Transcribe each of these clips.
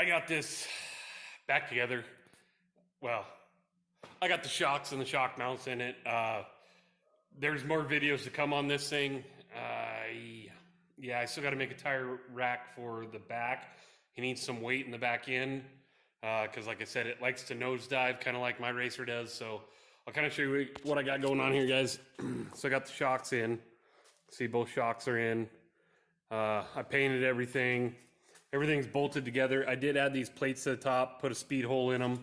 I got this back together. Well, I got the shocks and the shock mounts in it. There's more videos to come on this thing. Yeah, I still got to make a tire rack for the back. He needs some weight in the back end because, like I said, it likes to nosedive, kind of like my racer does. So I'll kind of show you what I got going on here, guys. So I got the shocks in. See, both shocks are in. I painted everything. Everything's bolted together. I did add these plates to the top, put a speed hole in them,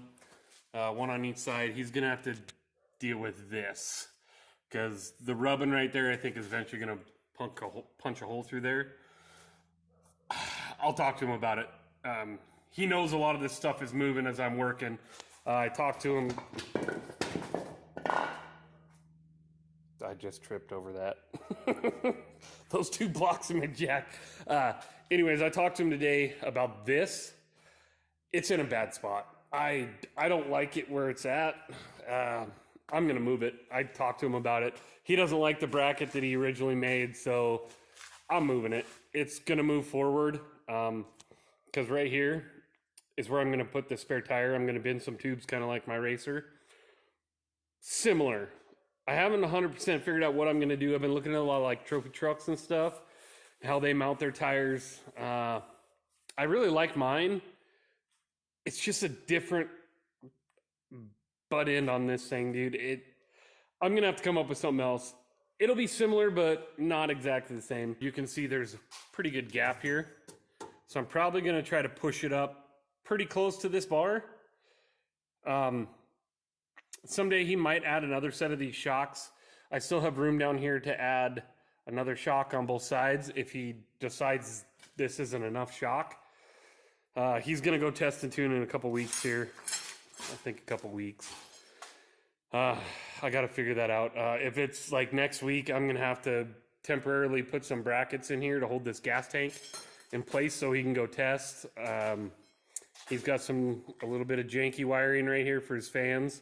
one on each side. He's gonna have to deal with this because the rubbing right there, I think, is eventually gonna punch a hole through there. I'll talk to him about it. He knows a lot of this stuff is moving as I'm working. I talked to him. I just tripped over that. Those two blocks in my jack. Anyways, I talked to him today about this. It's in a bad spot. I don't like it where it's at. I'm gonna move it. I talked to him about it. He doesn't like the bracket that he originally made, so I'm moving it. It's gonna move forward because right here is where I'm gonna put the spare tire. I'm gonna bend some tubes, kind of like my racer. Similar. I haven't 100% figured out what I'm going to do. I've been looking at a lot of like trophy trucks and stuff, how they mount their tires. I really like mine. It's just a different butt end on this thing, dude. I'm going to have to come up with something else. It'll be similar, but not exactly the same. You can see there's a pretty good gap here. So I'm probably going to try to push it up pretty close to this bar. Someday he might add another set of these shocks. I still have room down here to add another shock on both sides if he decides this isn't enough shock. He's going to go test and tune in a couple weeks here. I think a couple weeks. I got to figure that out. If it's like next week, I'm going to have to temporarily put some brackets in here to hold this gas tank in place so he can go test. He's got a little bit of janky wiring right here for his fans.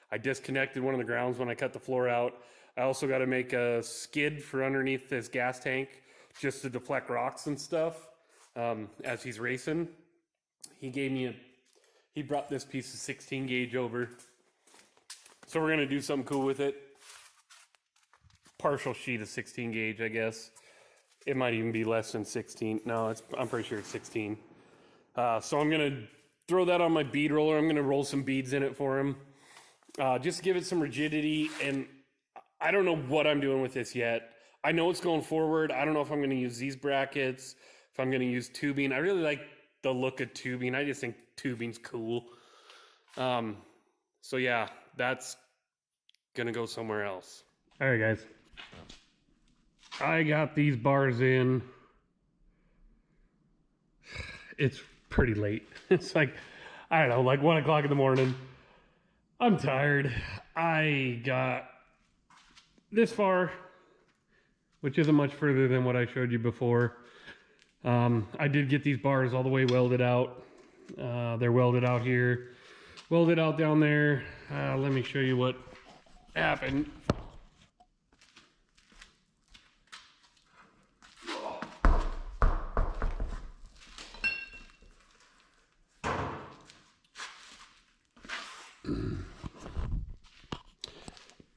I disconnected one of the grounds when I cut the floor out. I also got to make a skid for underneath this gas tank just to deflect rocks and stuff as he's racing. He brought this piece of 16 gauge over. So we're going to do something cool with it. Partial sheet of 16 gauge, I guess. It might even be less than 16. No, I'm pretty sure it's 16. So I'm going to throw that on my bead roller. I'm going to roll some beads in it for him. Just give it some rigidity, and I don't know what I'm doing with this yet. I know it's going forward. I don't know if I'm going to use these brackets, if I'm going to use tubing. I really like the look of tubing. I just think tubing's cool. So yeah, that's going to go somewhere else. All right, guys. I got these bars in. It's pretty late. It's like, I don't know, like 1 o'clock in the morning. I'm tired. I got this far, which isn't much further than what I showed you before. I did get these bars all the way welded out. They're welded out here, welded out down there. Let me show you what happened.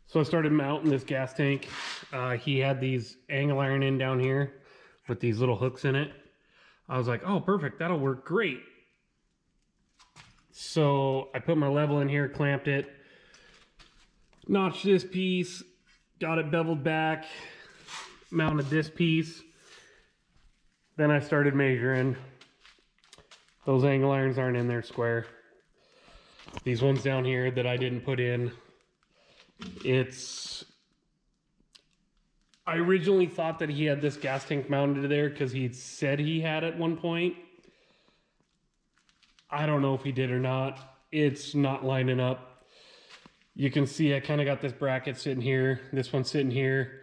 So I started mounting this gas tank. He had these angle iron in down here with these little hooks in it. I was like, oh, perfect, that'll work great. So I put my level in here, clamped it, notched this piece, got it beveled back, mounted this piece. Then I started measuring. Those angle irons aren't in there square. These ones down here that I didn't put in, I originally thought that he had this gas tank mounted there because he said he had at one point. I don't know if he did or not. It's not lining up. You can see I kind of got this bracket sitting here, this one sitting here.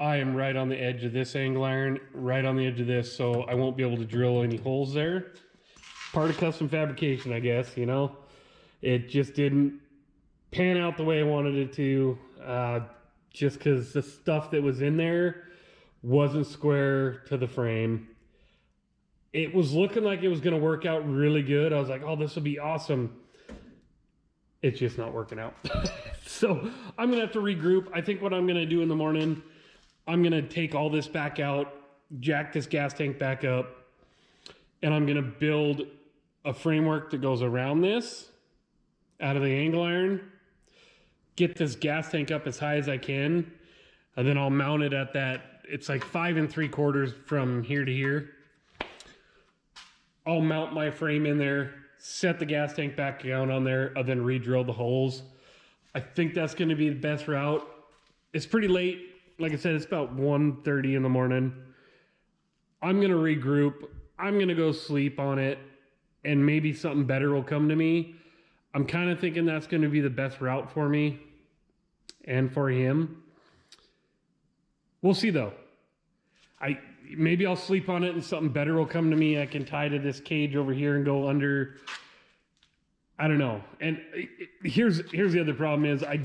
I am right on the edge of this angle iron, right on the edge of this, so I won't be able to drill any holes there. Part of custom fabrication, I guess, you know. It just didn't pan out the way I wanted it to, just because the stuff that was in there wasn't square to the frame. It was looking like it was going to work out really good. I was like, oh, this will be awesome. It's just not working out. So I'm going to have to regroup. I think what I'm going to do in the morning, I'm going to take all this back out, jack this gas tank back up, and I'm going to build a framework that goes around this out of the angle iron, get this gas tank up as high as I can, and then I'll mount it at that. It's like 5 3/4 from here to here. I'll mount my frame in there, set the gas tank back down on there, and then re-drill the holes. I think that's going to be the best route. It's pretty late. Like I said, it's about 1:30 in the morning. I'm going to regroup. I'm going to go sleep on it, and maybe something better will come to me. I'm kind of thinking that's going to be the best route for me and for him. We'll see, though. Maybe I'll sleep on it and something better will come to me. I can tie to this cage over here and go under. I don't know. And here's the other problem is I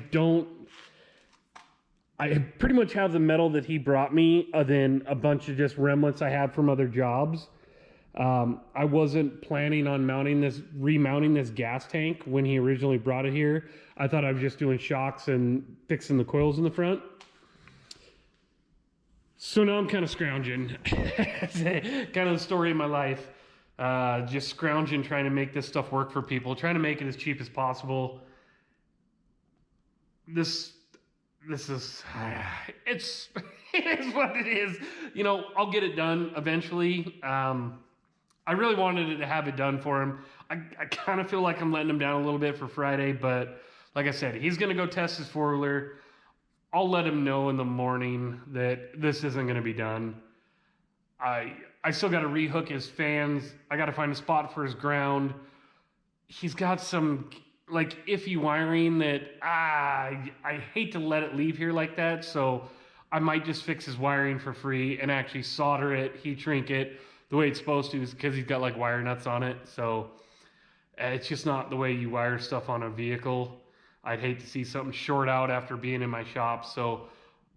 pretty much have the metal that he brought me, then a bunch of just remnants I had from other jobs. I wasn't planning on remounting this gas tank when he originally brought it here. I thought I was just doing shocks and fixing the coils in the front. So now I'm kind of scrounging. Kind of the story of my life. Just scrounging, trying to make this stuff work for people, trying to make it as cheap as possible. This is, it is what it is. You know, I'll get it done eventually. I really wanted to have it done for him. I kind of feel like I'm letting him down a little bit for Friday, but like I said, he's going to go test his four-wheeler. I'll let him know in the morning that this isn't going to be done. I still got to rehook his fans. I got to find a spot for his ground. He's got some like iffy wiring that I hate to let it leave here like that. So I might just fix his wiring for free and actually solder it, heat shrink it the way it's supposed to, because he's got like wire nuts on it. So it's just not the way you wire stuff on a vehicle. I'd hate to see something short out after being in my shop. So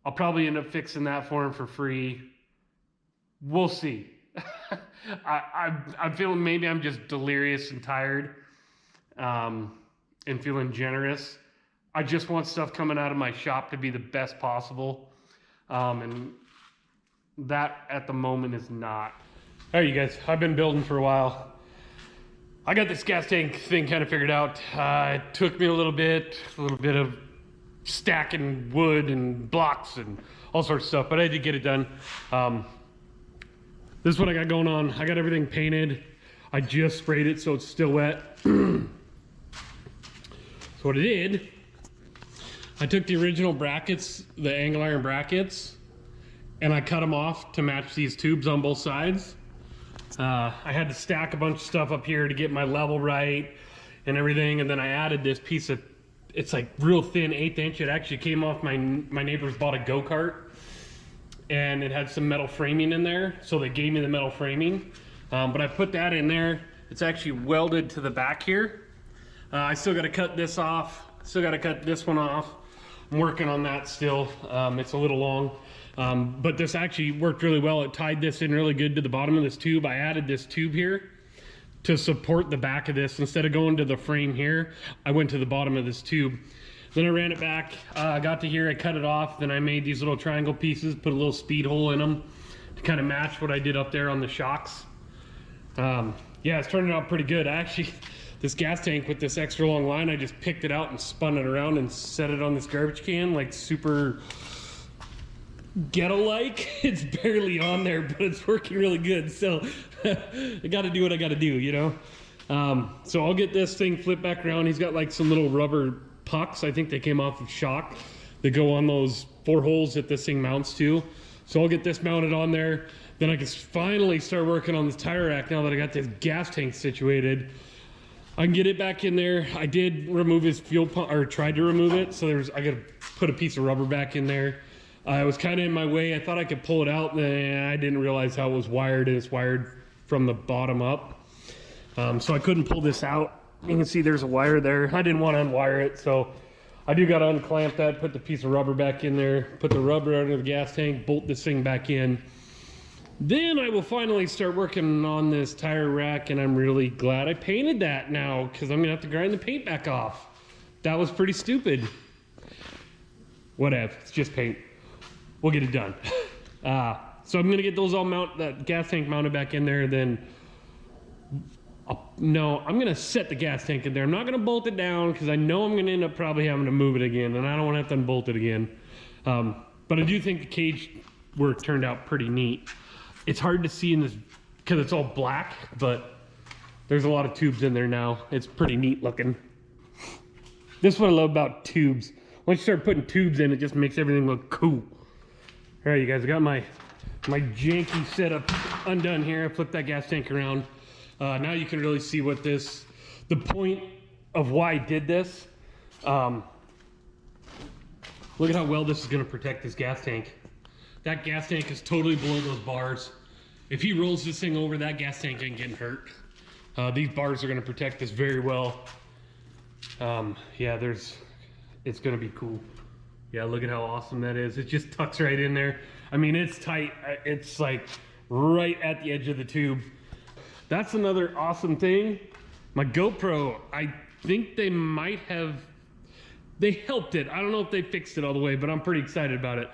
I'll probably end up fixing that for him for free. We'll see. I'm feeling maybe I'm just delirious and tired and feeling generous. I just want stuff coming out of my shop to be the best possible. And that at the moment is not. All right, you guys, I've been building for a while. I got this gas tank thing kind of figured out. It took me a little bit of stacking wood and blocks and all sorts of stuff, but I did get it done. This is what I got going on. I got everything painted. I just sprayed it so it's still wet. So what I did, I took the original brackets, the angle iron brackets, and I cut them off to match these tubes on both sides. I had to stack a bunch of stuff up here to get my level right and everything, and then I added this piece of, it's like real thin 1/8 inch. It actually came off my neighbors bought a go-kart, and it had some metal framing in there, so they gave me the metal framing. But I put that in there. It's actually welded to the back here. I still got to cut this off. Still got to cut this one off. I'm working on that still. It's a little long. But this actually worked really well. It tied this in really good to the bottom of this tube. I added this tube here to support the back of this. Instead of going to the frame here, I went to the bottom of this tube. Then I ran it back, got to here, I cut it off, then I made these little triangle pieces, put a little speed hole in them to kind of match what I did up there on the shocks. Yeah, it's turning out pretty good. Actually, this gas tank with this extra long line, I just picked it out and spun it around and set it on this garbage can, like super ghetto-like. It's barely on there, but it's working really good. So I got to do what I got to do, you know? So I'll get this thing flipped back around. He's got like some little rubber pucks, I think they came off of shock, that go on those 4 holes that this thing mounts to. So I'll get this mounted on there. Then I can finally start working on this tire rack now that I got this gas tank situated. I can get it back in there. I did remove his fuel pump, or tried to remove it. So I got to put a piece of rubber back in there. It was kind of in my way. I thought I could pull it out, and I didn't realize how it was wired, and it's wired from the bottom up. So I couldn't pull this out. You can see there's a wire there. I didn't want to unwire it, so I do got to unclamp that, put the piece of rubber back in there, put the rubber under the gas tank, bolt this thing back in. Then I will finally start working on this tire rack, and I'm really glad I painted that now, because I'm gonna have to grind the paint back off. That was pretty stupid. Whatever, it's just paint. We'll get it done. So I'm gonna get those all that gas tank mounted back in there, then no, I'm gonna set the gas tank in there. I'm not gonna bolt it down because I know I'm gonna end up probably having to move it again, and I don't wanna have to unbolt it again. But I do think the cage work turned out pretty neat. It's hard to see in this because it's all black, but there's a lot of tubes in there now. It's pretty neat looking. This is what I love about tubes. Once you start putting tubes in, it just makes everything look cool. All right, you guys, I got my janky setup undone here. I flipped that gas tank around. Now you can really see what the point of why I did this. Look at how well this is gonna protect this gas tank. That gas tank is totally below those bars. If he rolls this thing over, that gas tank ain't getting hurt. These bars are gonna protect this very well. Yeah, it's gonna be cool. Yeah, look at how awesome that is. It just tucks right in there. I mean, it's tight. It's like right at the edge of the tube. That's another awesome thing. My GoPro, I think they helped it. I don't know if they fixed it all the way, but I'm pretty excited about it.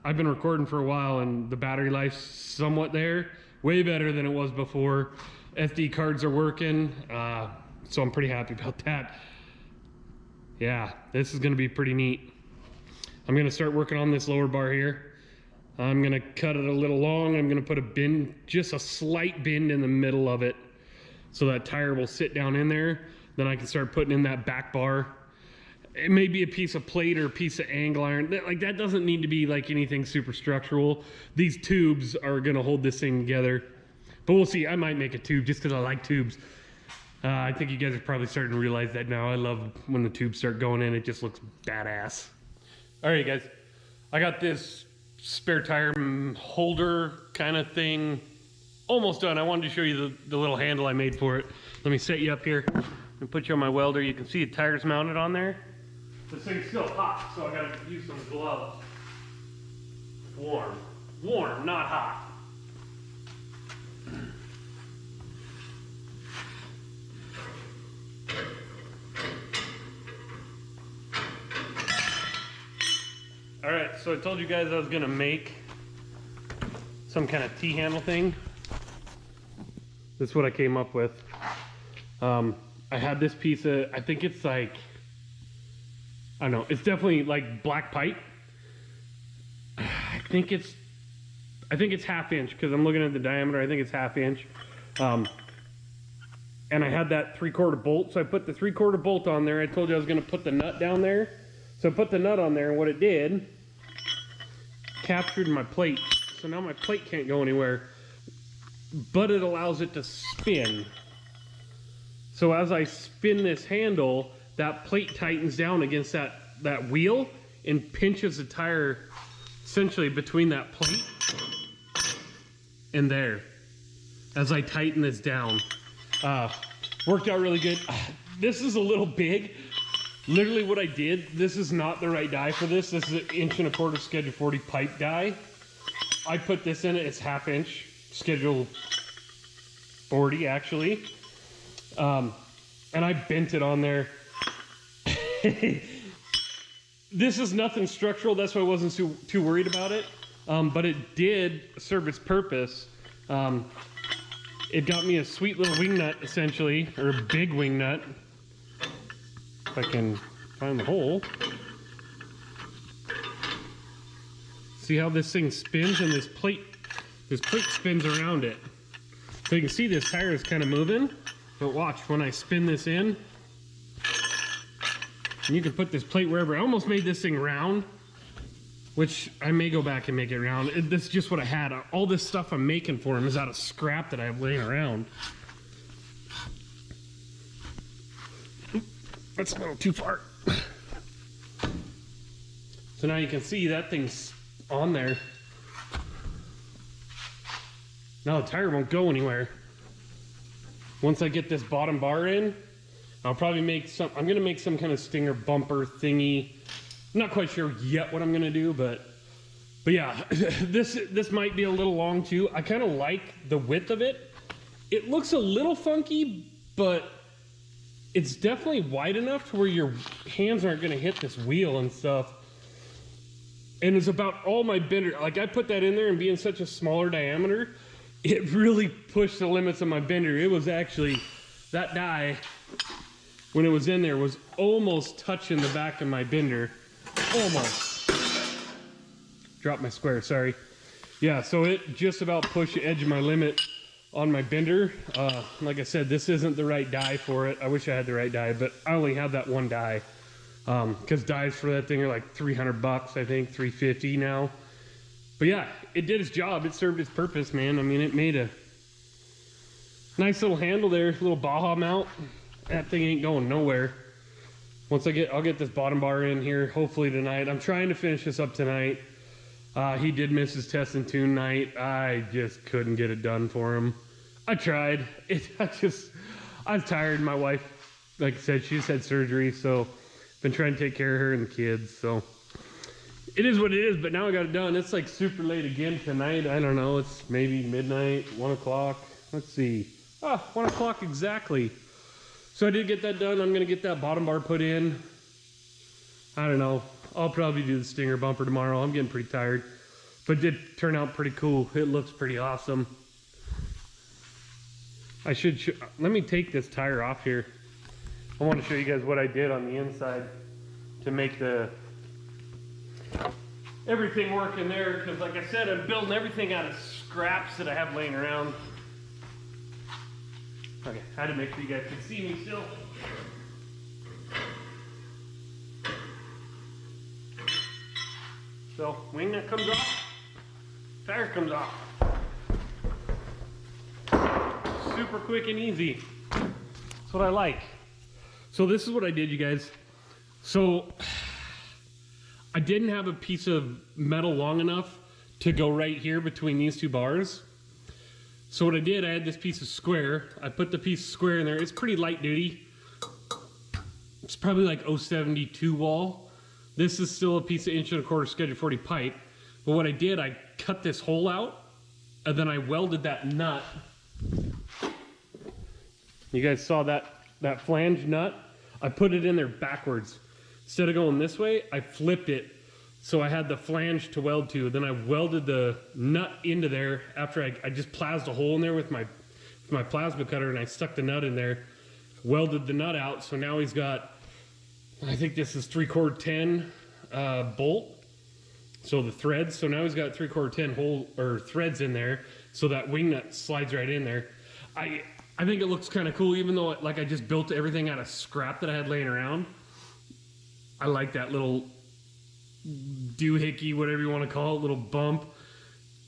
I've been recording for a while, and the battery life's somewhat there. Way better than it was before. SD cards are working, so I'm pretty happy about that. Yeah, this is gonna be pretty neat. I'm gonna start working on this lower bar here. I'm gonna cut it a little long. I'm gonna put a bend, just a slight bend in the middle of it, so that tire will sit down in there. Then I can start putting in that back bar. It may be a piece of plate or a piece of angle iron. Like, that doesn't need to be like anything super structural. These tubes are gonna hold this thing together. But we'll see. I might make a tube just because I like tubes. I think you guys are probably starting to realize that now. I love when the tubes start going in. It just looks badass. All right, guys. I got this spare tire holder kind of thing almost done. I wanted to show you the little handle I made for it. Let me set you up here and put you on my welder. You can see the tires mounted on there. This thing's still hot, so I gotta use some gloves. Warm. Warm, not hot. All right, so I told you guys I was gonna make some kind of T-handle thing. This is what I came up with. I had this piece of, I think it's like, I don't know, it's definitely like black pipe. I think it's 1/2 inch, because I'm looking at the diameter. I think it's 1/2 inch. And I had that 3/4 bolt, so I put the 3/4 bolt on there. I told you I was gonna put the nut down there. So I put the nut on there, and what it did, captured my plate. So now my plate can't go anywhere, but it allows it to spin. So as I spin this handle, that plate tightens down against that wheel and pinches the tire essentially between that plate and there. As I tighten this down, worked out really good. This is a little big. Literally what I did, this is not the right die for this. This is an 1¼ Schedule 40 pipe die. I put this in it, it's 1/2 inch, Schedule 40 actually. And I bent it on there. This is nothing structural, that's why I wasn't too worried about it. But it did serve its purpose. It got me a sweet little wing nut essentially, or a big wing nut. If I can find the hole. See how this thing spins, and this plate spins around it. So you can see this tire is kind of moving, but watch when I spin this in, and you can put this plate wherever. I almost made this thing round, which I may go back and make it round. This is just what I had. All this stuff I'm making for him is out of scrap that I have laying around. That's a little too far. So now you can see that thing's on there. Now the tire won't go anywhere. Once I get this bottom bar in, I'll probably make I'm gonna make some kind of stinger bumper thingy. I'm not quite sure yet what I'm gonna do, but But yeah, this might be a little long too. I kind of like the width of it. It looks a little funky, but it's definitely wide enough to where your hands aren't gonna hit this wheel and stuff. And it's about all my bender. Like I put that in there and being such a smaller diameter, it really pushed the limits of my bender. It was actually, that die, when it was in there, was almost touching the back of my bender. Almost. Dropped my square, sorry. Yeah, so it just about pushed the edge of my limit on my bender. Like I said, this isn't the right die for it. I wish I had the right die, but I only have that one die. Because dies for that thing are like 300 bucks, I think, 350 now. But yeah, it did its job. It served its purpose, man. I mean, it made a nice little handle there, little Baja mount. That thing ain't going nowhere. Once I'll get this bottom bar in here, hopefully tonight. I'm trying to finish this up tonight. He did miss his test and tune night. I just couldn't get it done for him. I tried. I was tired. My wife, like I said, she just had surgery, so been trying to take care of her and the kids. So it is what it is. But now I got it done. It's like super late again tonight. I don't know. It's maybe midnight, 1 o'clock. Let's see. 1 o'clock exactly. So I did get that done. I'm gonna get that bottom bar put in. I don't know. I'll probably do the stinger bumper tomorrow. I'm getting pretty tired. But it did turn out pretty cool. It looks pretty awesome. I should let me take this tire off here. I want to show you guys what I did on the inside to make everything work in there. Because like I said, I'm building everything out of scraps that I have laying around. Okay, I had to make sure you guys could see me still. So, wing that comes off, tire comes off. Super quick and easy. That's what I like. So this is what I did, you guys. So, I didn't have a piece of metal long enough to go right here between these two bars. So what I did, I had this piece of square. I put the piece of square in there. It's pretty light duty. It's probably like 072 wall. This is still a piece of 1 1/4 schedule 40 pipe. But what I did, I cut this hole out and then I welded that nut. You guys saw that flange nut? I put it in there backwards. Instead of going this way, I flipped it. So I had the flange to weld to. Then I welded the nut into there after I just plased a hole in there with my plasma cutter, and I stuck the nut in there, welded the nut out. So now he's got, I think this is 3/4 10 bolt. So the threads. So now he's got 3/4 10 hole or threads in there. So that wing nut slides right in there. I think it looks kind of cool, even though like I just built everything out of scrap that I had laying around. I like that little doohickey, whatever you want to call it, little bump.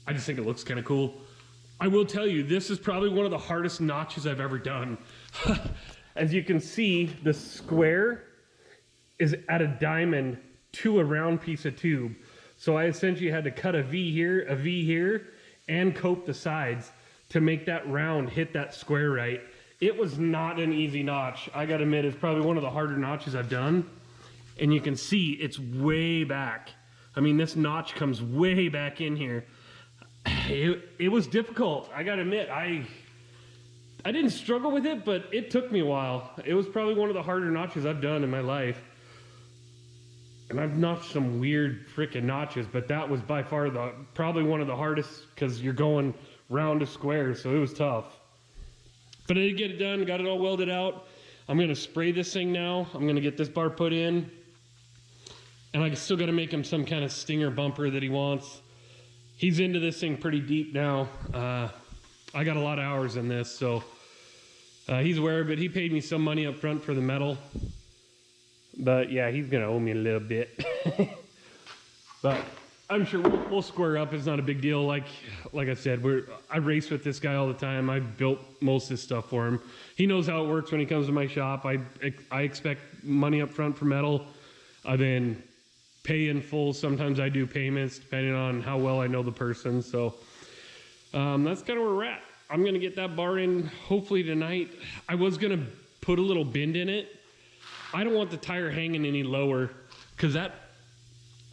I just think it looks kind of cool. I will tell you, this is probably one of the hardest notches I've ever done. As you can see, the square is at a diamond to a round piece of tube. So I essentially had to cut a V here, and cope the sides to make that round hit that square right. It was not an easy notch. I gotta admit, it's probably one of the harder notches I've done. And you can see it's way back. I mean, this notch comes way back in here. It was difficult. I gotta admit, I didn't struggle with it, but it took me a while. It was probably one of the harder notches I've done in my life. And I've notched some weird freaking notches, but that was by far probably one of the hardest, because you're going round to square, so it was tough. But I did get it done, got it all welded out. I'm gonna spray this thing now. I'm gonna get this bar put in. And I still gotta make him some kind of stinger bumper that he wants. He's into this thing pretty deep now. I got a lot of hours in this, so he's aware of it. He paid me some money up front for the metal. But yeah, he's gonna owe me a little bit. But I'm sure we'll square up. It's not a big deal. Like I said, I race with this guy all the time. I built most of this stuff for him. He knows how it works when he comes to my shop. I expect money up front for metal. I then pay in full. Sometimes I do payments depending on how well I know the person. So that's kind of where we're at. I'm gonna get that bar in hopefully tonight. I was gonna put a little bend in it. I don't want the tire hanging any lower, because that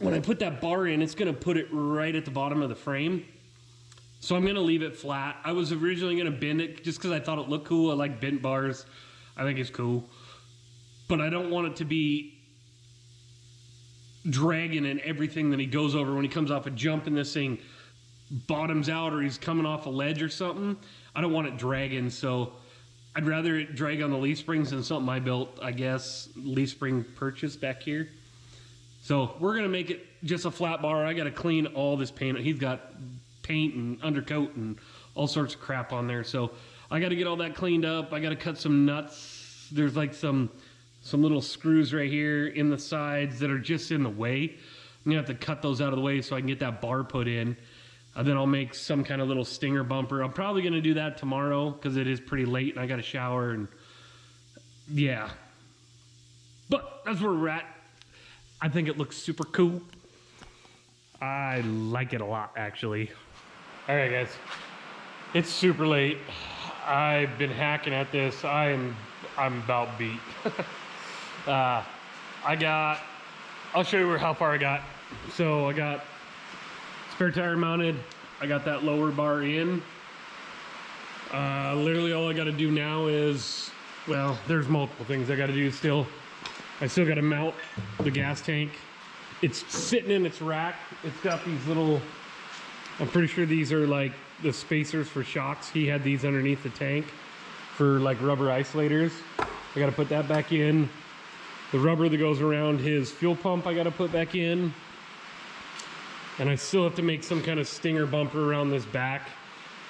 when I put that bar in, it's gonna put it right at the bottom of the frame. So I'm gonna leave it flat. I was originally gonna bend it just because I thought it looked cool. I like bent bars. I think it's cool. But I don't want it to be dragging and everything that he goes over when he comes off a jump and this thing bottoms out or he's coming off a ledge or something. I don't want it dragging, so I'd rather it drag on the leaf springs than something I built, I guess, leaf spring purchase back here. So we're gonna make it just a flat bar. I gotta clean all this paint. He's got paint and undercoat and all sorts of crap on there. So I gotta get all that cleaned up. I gotta cut some nuts. There's like some little screws right here in the sides that are just in the way. I'm gonna have to cut those out of the way so I can get that bar put in. Then I'll make some kind of little stinger bumper. I'm probably gonna do that tomorrow because it is pretty late and I gotta shower and yeah. But that's where we're at. I think it looks super cool. I like it a lot, actually. All right, guys. It's super late. I've been hacking at this. I'm about beat. I'll show you how far I got. So I got spare tire mounted. I got that lower bar in. Literally all I got to do now is, well, there's multiple things I got to do still. I still got to mount the gas tank. It's sitting in its rack. It's got these little, I'm pretty sure these are like the spacers for shocks. He had these underneath the tank for like rubber isolators. I got to put that back in. The rubber that goes around his fuel pump I got to put back in. And I still have to make some kind of stinger bumper around this back.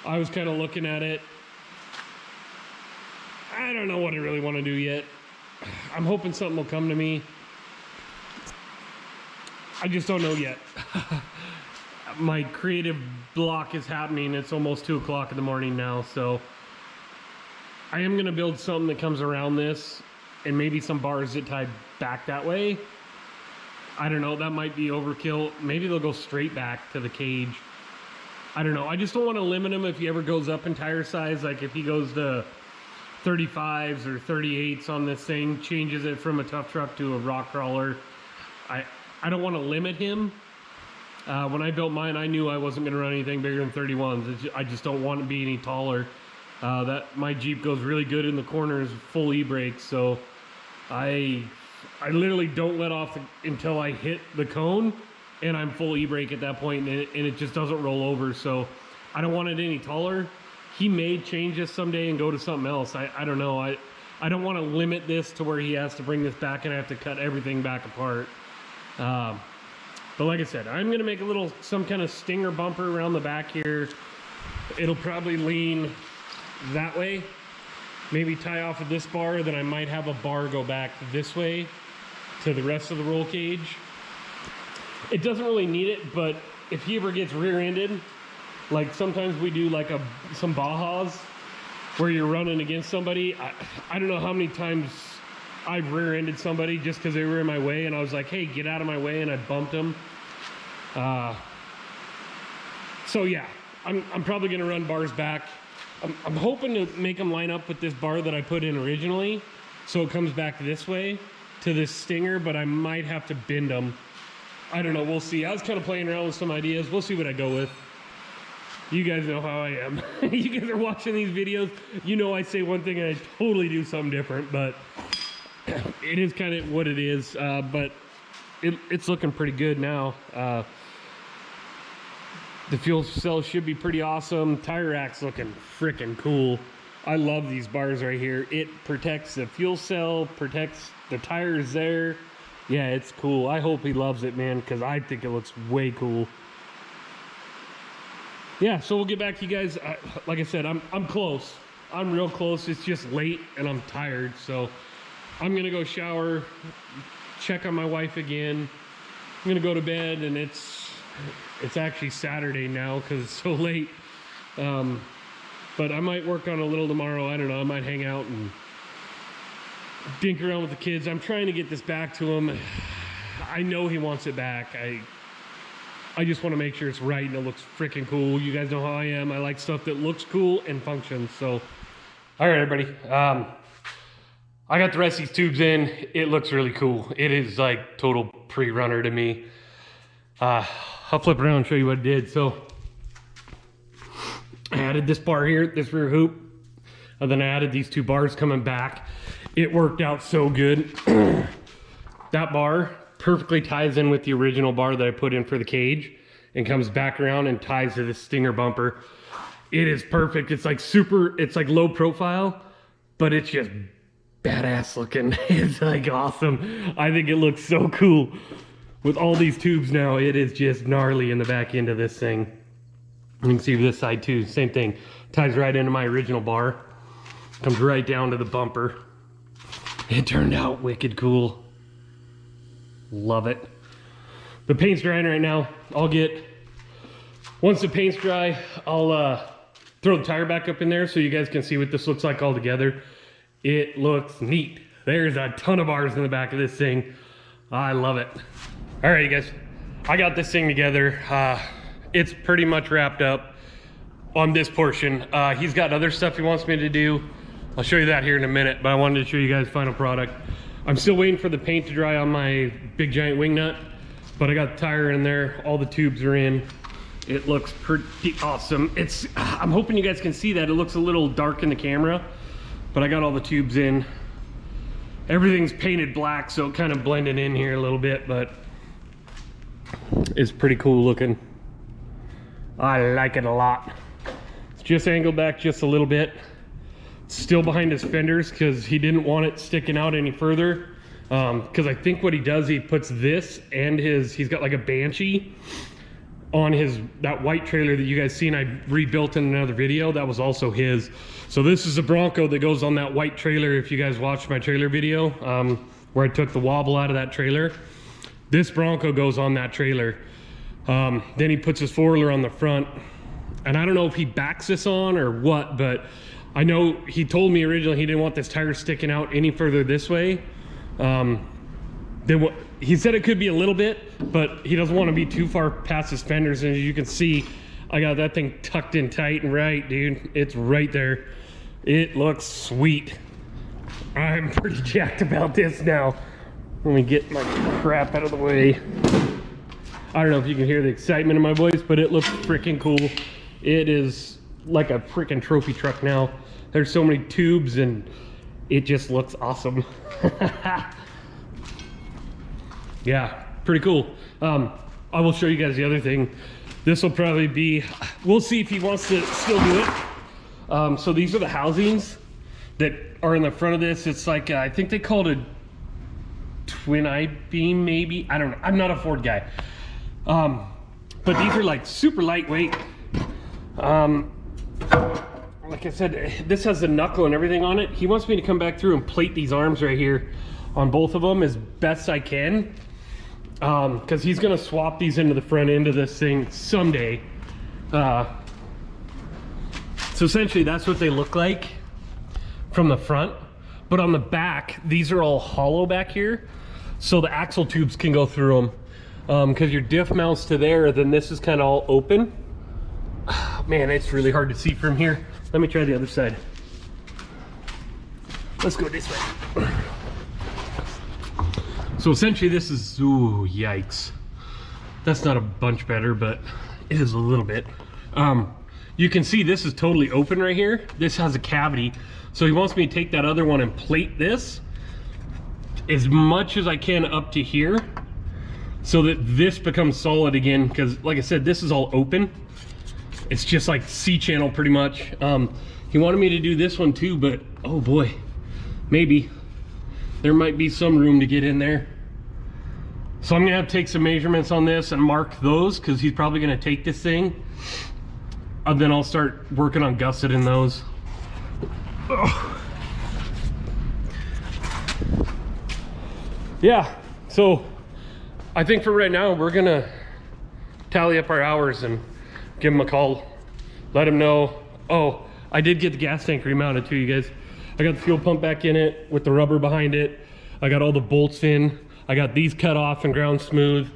I was kind of looking at it. I don't know what I really want to do yet. I'm hoping something will come to me. I just don't know yet. My creative block is happening. It's almost 2 o'clock in the morning now, so I am gonna build something that comes around this and maybe some bars that tie back that way. I don't know, that might be overkill. Maybe they'll go straight back to the cage. I don't know. I just don't want to limit him if he ever goes up in tire size. Like if he goes to 35s or 38s on this thing, changes it from a tough truck to a rock crawler. I don't want to limit him. When I built mine, I knew I wasn't going to run anything bigger than 31s. I just don't want to be any taller. My Jeep goes really good in the corners, full e-brake, so I literally don't let off until I hit the cone, and I'm full e-brake at that point, and it just doesn't roll over, so I don't want it any taller. He may change this someday and go to something else. I don't know. I don't want to limit this to where he has to bring this back and I have to cut everything back apart. But like I said, I'm going to make some kind of stinger bumper around the back here. It'll probably lean that way. Maybe tie off of this bar, then I might have a bar go back this way to the rest of the roll cage. It doesn't really need it, but if he ever gets rear-ended, like sometimes we do like some Bajas where you're running against somebody. I don't know how many times I've rear-ended somebody just because they were in my way, and I was like, hey, get out of my way, and I bumped them. So yeah, I'm probably gonna run bars back. I'm hoping to make them line up with this bar that I put in originally, so it comes back this way to this stinger, but I might have to bend them. I don't know, we'll see. I was kind of playing around with some ideas. We'll see what I go with. You guys know how I am. You guys are watching these videos. You know I say one thing and I totally do something different, but it is kind of what it is. But it's looking pretty good now. The fuel cell should be pretty awesome. Tire rack's looking freaking cool. I love these bars right here. It protects the fuel cell, protects the tires there. Yeah, it's cool. I hope he loves it, man, because I think it looks way cool. Yeah, so we'll get back to you guys. Like I said, I'm close. I'm real close. It's just late and I'm tired, so I'm gonna go shower, check on my wife again. I'm gonna go to bed, and it's actually Saturday now because it's so late. But I might work on a little tomorrow. I don't know. I might hang out and dink around with the kids. I'm trying to get this back to him. I know he wants it back. I just want to make sure it's right and it looks freaking cool. You guys know how I am. I like stuff that looks cool and functions. So, all right, everybody. I got the rest of these tubes in. It looks really cool. It is like total pre-runner to me. I'll flip around and show you what it did. So I added this bar here, this rear hoop, and then I added these 2 bars coming back. It worked out so good. That bar perfectly ties in with the original bar that I put in for the cage and comes back around and ties to this stinger bumper. It is perfect. It's like it's like low profile, but it's just badass looking. It's like awesome. I think it looks so cool. With all these tubes now, it is just gnarly in the back end of this thing. You can see this side too, same thing. Ties right into my original bar. Comes right down to the bumper. It turned out wicked cool. Love it. The paint's drying right now. Once the paint's dry, I'll throw the tire back up in there so you guys can see what this looks like all together. It looks neat. There's a ton of bars in the back of this thing. I love it. All right, you guys, I got this thing together. It's pretty much wrapped up on this portion. He's got other stuff he wants me to do. I'll show you that here in a minute, but I wanted to show you guys the final product. I'm still waiting for the paint to dry on my big giant wing nut, but I got the tire in there. All the tubes are in. It looks pretty awesome. I'm hoping you guys can see that. It looks a little dark in the camera, but I got all the tubes in. Everything's painted black, so it kind of blended in here a little bit, but it's pretty cool looking. I like it a lot. It's just angled back just a little bit. It's still behind his fenders because he didn't want it sticking out any further. Because I think what he does, he puts this and he's got like a Banshee on that white trailer that you guys seen I rebuilt in another video. That was also his. So this is a Bronco that goes on that white trailer. If you guys watched my trailer video, where I took the wobble out of that trailer, this Bronco goes on that trailer. Then he puts his four-wheeler on the front, and I don't know if he backs this on or what, but I know he told me originally he didn't want this tire sticking out any further this way. He said it could be a little bit, but he doesn't want to be too far past his fenders. And as you can see, I got that thing tucked in tight and right, dude. It's right there. It looks sweet. I'm pretty jacked about this now. Let me get my crap out of the way. I don't know if you can hear the excitement in my voice, but it looks freaking cool. It is like a freaking trophy truck now. There's so many tubes and it just looks awesome. Yeah, pretty cool. I will show you guys the other thing. This will probably be, we'll see if he wants to still do it. So these are the housings that are in the front of this. It's like, I think they call it a twin I-beam maybe. I don't know, I'm not a Ford guy. But these are like super lightweight. Like I said, this has the knuckle and everything on it. He wants me to come back through and plate these arms right here on both of them as best I can. Because he's gonna swap these into the front end of this thing someday. So essentially that's what they look like from the front. But on the back, these are all hollow back here. So the axle tubes can go through them. Because your diff mounts to there, then this is kind of all open. Man, it's really hard to see from here. Let me try the other side. Let's go this way. So essentially this is, ooh, yikes. That's not a bunch better, but it is a little bit. You can see this is totally open right here. This has a cavity. So he wants me to take that other one and plate this as much as I can up to here so that this becomes solid again. Because like I said, this is all open. It's just like C-channel pretty much. He wanted me to do this one too, but oh boy, maybe. There might be some room to get in there. So I'm gonna have to take some measurements on this and mark those because he's probably gonna take this thing. And then I'll start working on gusseting those. Oh. Yeah, so I think for right now, we're gonna tally up our hours and give him a call, let him know. Oh, I did get the gas tank remounted too, you guys. I got the fuel pump back in it with the rubber behind it. I got all the bolts in. I got these cut off and ground smooth.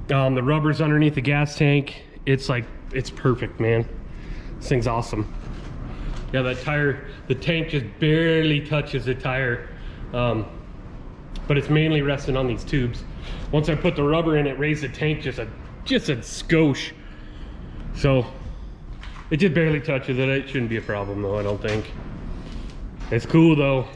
The rubber's underneath the gas tank. It's like, it's perfect, man. This thing's awesome. Yeah, that tire, the tank just barely touches the tire. But it's mainly resting on these tubes. Once I put the rubber in, it raised the tank just a just a skosh. So it just barely touches it. It shouldn't be a problem though, I don't think. It's cool though.